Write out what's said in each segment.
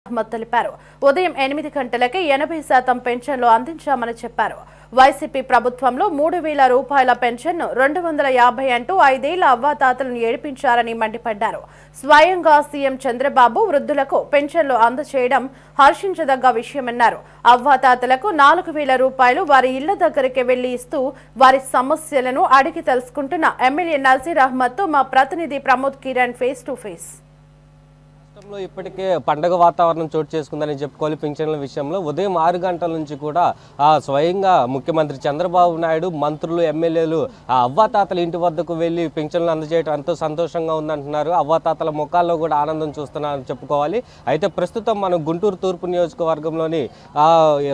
తెలిపారు. ఉదయం 8 గంటలకే 80% పెన్షన్లు అందించామని చెప్పారు. వైసీపీ ప్రభుత్వంలో 3000 రూపాయల పెన్షన్ను 250 అంటూ 5 ఏళ్ల అవ్వాతాతలను ఏడిపించారని మండిపడ్డారు. స్వయంగా సీఎం చంద్రబాబు వృద్ధులకు పెన్షన్లు అందజేయడం హర్షించదగ్గ విషయమన్నారు. అవ్వాతాతలకు 4000 రూపాయలు వారి ఇళ్ల దగ్గరికి వెళ్లి ఇస్తూ వారి సమస్యలను అడిగి తెలుసుకుంటున్న ఎమ్మెల్యే నజీర్ అహ్మద్తో మా ప్రతినిధి Pramod Kiran face to face. ఇప్పటికే పండగ వాతావరణం చోటు చేసుకుందని చెప్పుకోవాలి. పింఛన్ల విషయంలో ఉదయం 6 గంటల నుంచి కూడా స్వయంగా ముఖ్యమంత్రి చంద్రబాబు నాయుడు, మంత్రులు, ఎమ్మెల్యేలు అవ్వాతాతల ఇంటి వద్దకు వెళ్ళి పింఛన్లు అందజేయడం ఎంతో సంతోషంగా ఉందంటున్నారు. అవ్వాతాతల ముఖాల్లో కూడా ఆనందం చూస్తున్నారని చెప్పుకోవాలి. అయితే ప్రస్తుతం మనం గుంటూరు తూర్పు నియోజకవర్గంలోని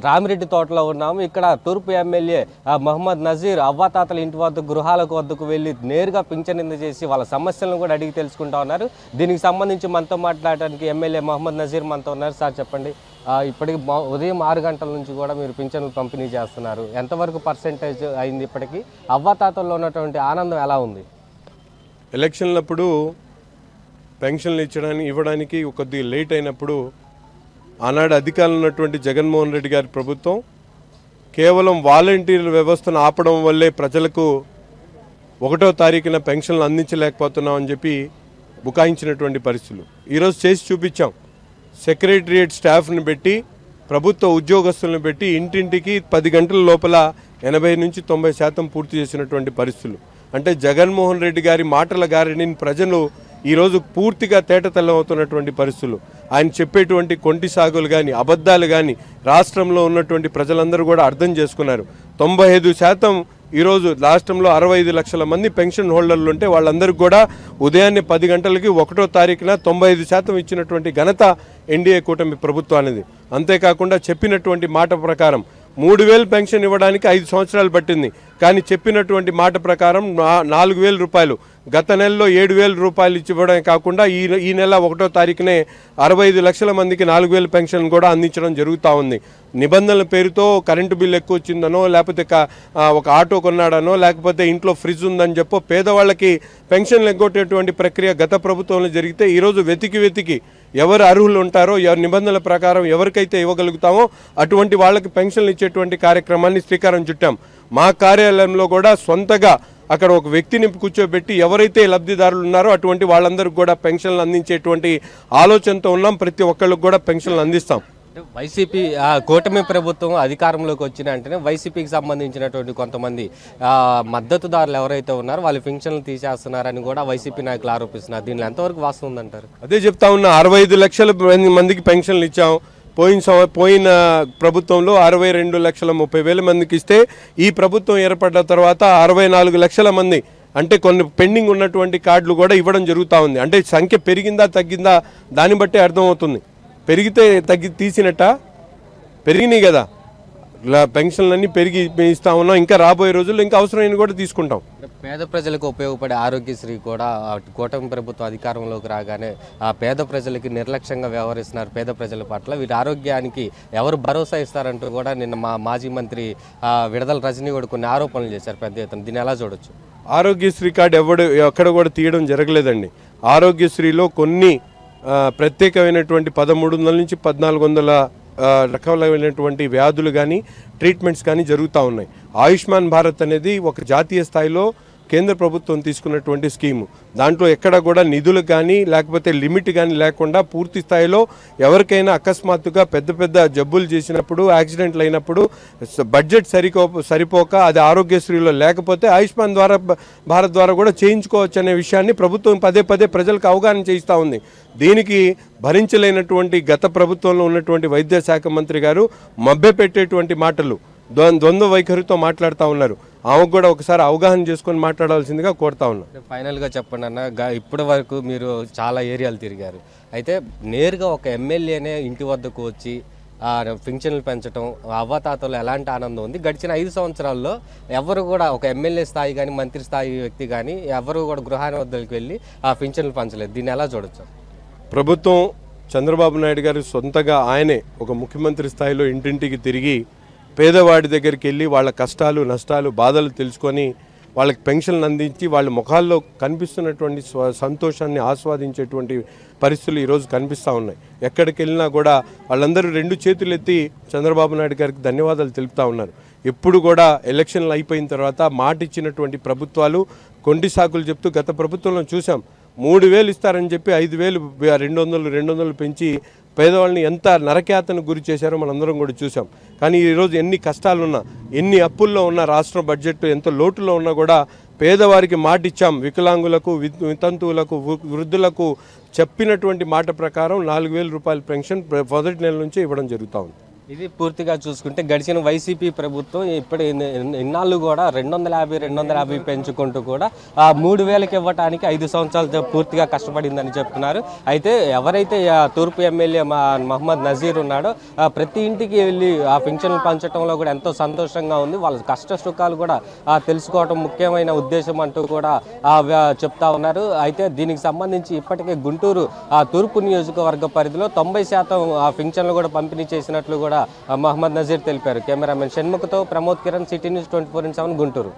రామిరెడ్డి తోటలో ఉన్నాము. ఇక్కడ తూర్పు ఎమ్మెల్యే మహమ్మద్ నజీర్ అవ్వాతాతల ఇంటి గృహాలకు వెళ్ళి నేరుగా పింఛన్ అందజేసి వాళ్ళ సమస్యలను కూడా అడిగి తెలుసుకుంటా ఉన్నారు. దీనికి సంబంధించి మనతో మాట్లాడడానికి ఎమ్మెల్యే మహమ్మద్ నజీర్ మనతో ఉన్నారు. సార్ చెప్పండి, ఇప్పటికి ఉదయం 6 గంటల నుంచి కూడా మీరు పింఛన్లు పంపిణీ చేస్తున్నారు. ఎంతవరకు పర్సెంటేజ్ అయింది? ఇప్పటికీ అవ్వాతాతల్లో ఉన్నటువంటి ఆనందం ఎలా ఉంది? ఎలక్షన్లప్పుడు పెన్షన్లు ఇవ్వడానికి కొద్దిగా లేట్ అయినప్పుడు ఆనాడు అధికారంలో ఉన్నటువంటి జగన్మోహన్ రెడ్డి గారి ప్రభుత్వం కేవలం వాలంటీర్ల వ్యవస్థను ఆపడం వల్లే ప్రజలకు 1వ తారీఖున పెన్షన్లు అందించలేకపోతున్నామని చెప్పి బుకాయించినటువంటి పరిస్థితులు ఈరోజు చేసి చూపించాం. సెక్రటరియట్ స్టాఫ్ని పెట్టి, ప్రభుత్వ ఉద్యోగస్తులను పెట్టి ఇంటింటికి 10 గంటల లోపల 80 నుంచి 90% పూర్తి చేసినటువంటి పరిస్థితులు. అంటే జగన్మోహన్ రెడ్డి గారి మాటల గారిని ప్రజలు ఈరోజు పూర్తిగా తేటతెల్లం అవుతున్నటువంటి పరిస్థితులు. ఆయన చెప్పేటువంటి కొంటి సాగులు కానీ, అబద్ధాలు కానీ రాష్ట్రంలో ఉన్నటువంటి ప్రజలందరూ కూడా అర్థం చేసుకున్నారు. 95% ఈరోజు రాష్ట్రంలో 65 లక్షల మంది పెన్షన్ హోల్డర్లు ఉంటే వాళ్ళందరికీ కూడా ఉదయాన్నే 10 గంటలకి 1వ తారీఖున 95% ఇచ్చినటువంటి ఘనత ఎన్డీఏ కూటమి ప్రభుత్వానిది. అంతేకాకుండా చెప్పినటువంటి మాట ప్రకారం 3000 పెన్షన్ ఇవ్వడానికి 5 సంవత్సరాలు పట్టింది. కానీ చెప్పినటువంటి మాట ప్రకారం 4000 రూపాయలు, గత నెలలో 7000 రూపాయలు ఇవ్వడమే కాకుండా ఈ నెల 1వ తారీఖునే 65 లక్షల మందికి 4000 పెన్షన్ కూడా అందించడం జరుగుతూ ఉంది. నిబంధనల పేరుతో కరెంటు బిల్లు ఎక్కువ వచ్చిందనో, లేకపోతే ఒక ఆటో కొన్నాడనో, లేకపోతే ఇంట్లో ఫ్రిడ్జ్ ఉందని చెప్పో పేదవాళ్ళకి పెన్షన్లు ఎగ్గొట్టేటువంటి ప్రక్రియ గత ప్రభుత్వంలో జరిగితే ఈరోజు వెతికి ఎవరు అర్హులు ఉంటారో, ఎవరి నిబంధనల ప్రకారం ఎవరికైతే ఇవ్వగలుగుతామో అటువంటి వాళ్ళకి పెన్షన్లు ఇచ్చేటువంటి కార్యక్రమాన్ని శ్రీకారం చుట్టాం. మా కార్యాలయంలో కూడా సొంతగా అక్కడ ఒక వ్యక్తిని కూర్చోబెట్టి ఎవరైతే లబ్ధిదారులు ఉన్నారో అటువంటి వాళ్ళందరికీ కూడా పెన్షన్లు అందించేటువంటి ఆలోచనతో ఉన్నాం. ప్రతి ఒక్కళ్ళకి కూడా పెన్షన్లు అందిస్తాం. వైసీపీ కూటమి ప్రభుత్వం అధికారంలోకి వచ్చిన వెంటనే వైసీపీకి సంబంధించినటువంటి కొంతమంది మద్దతుదారులు ఎవరైతే ఉన్నారో వాళ్ళు పెన్షన్లు తీసేస్తున్నారని కూడా వైసీపీ నాయకులు ఆరోపిస్తున్నారు. దీనిలో ఎంతవరకు వాస్తవం ఉందంటారు? అదే చెప్తా ఉన్నా, 65 లక్షల మందికి పెన్షన్లు ఇచ్చాం. పోయిన ప్రభుత్వంలో 62,30,000 మందికి ఇస్తే ఈ ప్రభుత్వం ఏర్పడ్డ తర్వాత 64 లక్షల మంది, అంటే కొన్ని పెండింగ్ ఉన్నటువంటి కార్డులు కూడా ఇవ్వడం జరుగుతూ ఉంది. అంటే సంఖ్య పెరిగిందా తగ్గిందా దాన్ని బట్టే అర్థమవుతుంది. పెరిగితే తీసినట్ట పెరిగినాయి కదా, పెన్షన్లన్నీ పెరిగి ఇస్తా ఉన్నాం. ఇంకా రాబోయే రోజుల్లో ఇంకా అవసరమైన కూడా తీసుకుంటాం. పేద ప్రజలకు ఉపయోగపడే ఆరోగ్యశ్రీ కూడా కూటమి ప్రభుత్వం అధికారంలోకి రాగానే పేద ప్రజలకి నిర్లక్ష్యంగా వ్యవహరిస్తున్నారు. పేద ప్రజల పట్ల వీరి ఆరోగ్యానికి ఎవరు భరోసా ఇస్తారంటూ కూడా నిన్న మాజీ మంత్రి విడదల రజనీ కూడా కొన్ని ఆరోపణలు చేశారు పెద్ద ఎత్తున. దీన్ని ఎలా చూడొచ్చు? ఆరోగ్యశ్రీ కార్డు ఎక్కడ కూడా తీయడం జరగలేదండి. ఆరోగ్యశ్రీలో కొన్ని ప్రత్యేకమైనటువంటి 1300 నుంచి 1400 రకాలైనటువంటి వ్యాధులు కానీ ట్రీట్మెంట్స్ కానీ జరుగుతూ ఉన్నాయి. ఆయుష్మాన్ భారత్ అనేది ఒక జాతీయ స్థాయిలో కేంద్ర ప్రభుత్వం తీసుకున్నటువంటి స్కీము. దాంట్లో ఎక్కడ కూడా నిధులు కానీ లేకపోతే లిమిట్ కానీ లేకుండా పూర్తి స్థాయిలో ఎవరికైనా అకస్మాత్తుగా పెద్ద జబ్బులు చేసినప్పుడు, యాక్సిడెంట్లు అయినప్పుడు బడ్జెట్ సరిపోక అది ఆరోగ్యశ్రీలో లేకపోతే ఆయుష్మాన్ భారత్ ద్వారా కూడా చేయించుకోవచ్చు అనే విషయాన్ని ప్రభుత్వం పదే ప్రజలకు అవగాహన చేయిస్తూ ఉంది. దీనికి భరించలేనటువంటి గత ప్రభుత్వంలో ఉన్నటువంటి వైద్య శాఖ మంత్రి గారు మభ్యపెట్టేటువంటి మాటలు, ద్వంద్వ వైఖరితో మాట్లాడుతూ ఉన్నారు. ఆమెకు కూడా ఒకసారి అవగాహన చేసుకొని మాట్లాడాల్సిందిగా కోరుతా ఉన్నాను. ఫైనల్గా చెప్పండి అన్న, ఇప్పటి వరకు మీరు చాలా ఏరియాలు తిరిగారు. అయితే నేరుగా ఒక ఎమ్మెల్యేనే ఇంటి వద్దకు వచ్చి పింఛన్లు పెంచడం అవ్వాతాతలో ఎలాంటి ఆనందం ఉంది? గడిచిన 5 సంవత్సరాల్లో ఎవరు కూడా ఒక ఎమ్మెల్యే స్థాయి కానీ మంత్రి స్థాయి వ్యక్తి కానీ ఎవరు కూడా గృహాన్ని వద్దకు వెళ్ళి ఆ పింఛన్లు పంచలేదు. దీన్ని ఎలా చూడొచ్చు? ప్రభుత్వం చంద్రబాబు నాయుడు గారు సొంతగా ఆయనే ఒక ముఖ్యమంత్రి స్థాయిలో ఇంటింటికి తిరిగి పేదవాడి దగ్గరికి వెళ్ళి వాళ్ళ కష్టాలు, నష్టాలు, బాధలు తెలుసుకొని వాళ్ళకి పెన్షన్లు అందించి వాళ్ళ ముఖాల్లో కనిపిస్తున్నటువంటి సంతోషాన్ని ఆస్వాదించేటువంటి పరిస్థితులు ఈరోజు కనిపిస్తూ ఉన్నాయి. ఎక్కడికి వెళ్ళినా కూడా వాళ్ళందరూ 2 చేతులు ఎత్తి చంద్రబాబు నాయుడు గారికి ధన్యవాదాలు తెలుపుతూ ఉన్నారు. ఎప్పుడు కూడా ఎలక్షన్లు అయిపోయిన తర్వాత మాట ఇచ్చినటువంటి ప్రభుత్వాలు కొండి సాకులు చెప్తూ గత ప్రభుత్వంలో చూసాం. 3,000 ఇస్తారని చెప్పి 5,000 200 పెంచి పేదవాళ్ళని ఎంత నరకేతను గురి చేశారో మనందరం కూడా చూసాం. కానీ ఈరోజు ఎన్ని కష్టాలున్నా, ఎన్ని అప్పుల్లో ఉన్న రాష్ట్ర బడ్జెట్ ఎంత లోటులో ఉన్నా కూడా పేదవారికి మాట ఇచ్చాం. వికలాంగులకు, వితంతువులకు, వృద్ధులకు చెప్పినటువంటి మాట ప్రకారం 4,000 రూపాయల పెన్షన్ మొదటి నెల నుంచి ఇవ్వడం జరుగుతూ ఉంది. ఇది పూర్తిగా చూసుకుంటే గడిచిన వైసీపీ ప్రభుత్వం ఇప్పుడు ఇన్నాళ్ళు కూడా 250 పెంచుకుంటూ కూడా 3,000కి ఇవ్వడానికి 5 సంవత్సరాలు పూర్తిగా కష్టపడిందని చెప్తున్నారు. అయితే ఎవరైతే తూర్పు ఎమ్మెల్యే మహమ్మద్ నజీర్ ఉన్నాడో ప్రతి ఇంటికి వెళ్ళి ఆ పెన్షన్లు పంచడంలో కూడా ఎంతో సంతోషంగా ఉంది. వాళ్ళ కష్ట సుఖాలు కూడా తెలుసుకోవడం ముఖ్యమైన ఉద్దేశం అంటూ కూడా చెప్తా ఉన్నారు. అయితే దీనికి సంబంధించి ఇప్పటికే గుంటూరు తూర్పు నియోజకవర్గ పరిధిలో 90% పెన్షన్లు కూడా పంపిణీ చేసినట్లు కూడా మహమ్మద్ నజీర్ తెలిపారు. కెమెరామెన్ షణ్ముఖతో ప్రమోద్ కిరణ్, సిటీ న్యూస్ 24/7 గుంటూరు.